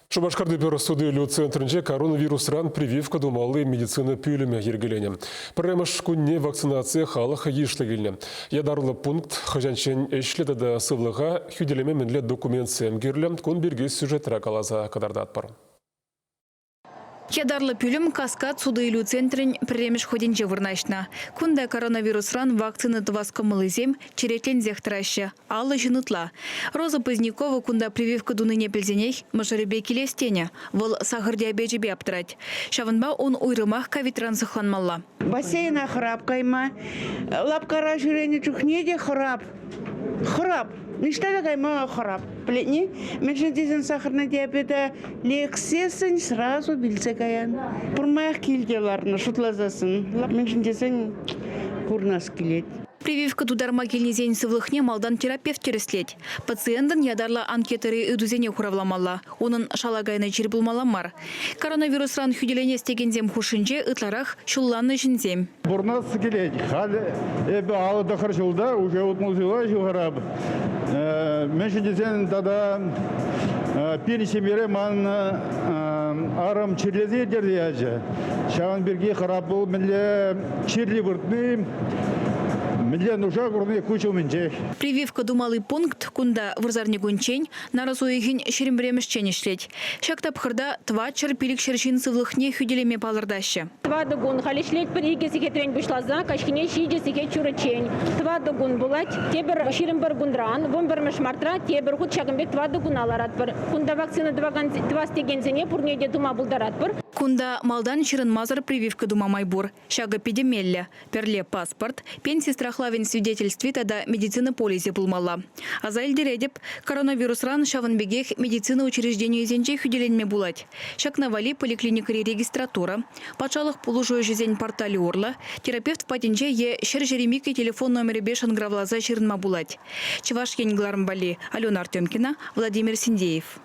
Шабашкарды перостудиялю центрінде коронавирусран прививка думалы медицина пүліме ергелене. Піріміш күнне вакцинация халық ешлігіліне. Ядарлы пункт хажанчен эшледі да сывлыға хүделеме мінлі документ сәмгерлі күн берге сюжетра калаза кадарда атпар. Ядарлы пүлім каскад судыйлу центрін піремеш ходенже вырнашна. Күнда коронавирусран вакцины тваскомылы зем черетлен зехтраще. Аллы жынытла. Роза Позднякова күнда прививка дуныне пельзеней мажаребе келестене. Вол сахар диабетебе аптырать. Шавынба он уйрымах ковидран сыхланмалла. Бассейна храп кайма. Лапкара жүрені чухнеде храп. Храп. Ништа кайма храп. Плетни. Меньше дизен сахарный диабета лексесен сразу бильце каян. Пурмаях килделарны шутлазасын. Меньше дизен курнас килет. Прививка тударма келнезен сывлыхне малдан терапевт тереслет. Пациентын ядарлы анкетары үдузене хуравламалла. Onun шалагайны жер булмаламар. Коронавирусран хүделене стегензем хушинже ытларах шулланны жинзем. Бурнас келет. Халі эбі алы дақыр жылда уже отмузыла жылғараб. Менші десен тада пенсимере ман арам чирлезе дерді әжі. Шағын берге қарап бұл мінлі чирли бұртны. Прививка думалый пункт, кунда вырзарне гунчень, на разуегин шерембремешчен ишлеть. Шактап хырда тва черпилик шерчин сывлыхне хүделеме палырдаще. Тва дугун халишлеть бір иге секетрен бушлаза, кашкине шиже секет чурачень. Тва дугун булать, тебер шерембер гундран, вомбер мешмартра, тебер худ шагымбек тва дугун аларат бір. Кунда вакцина два стегензене пурнеде дума булдарат бір. Кунда малдан ширын мазар прививка дума майбур. Шага педемелля, перле паспорт, пенси страхлавен свидетельстве тада медицина полизе булмала. Азайлдередеп коронавирусран шаванбегех медицина учреждения зенче хүделенме булать. Шакнавали поликлиникари регистратура, пачалых полужой жизнь портали орла, терапевт патенче е шер-жеремики телефон номер бешен гравлаза ширынма булать. Чеваш Янглармбали, Алена Артемкина, Владимир Синдеев.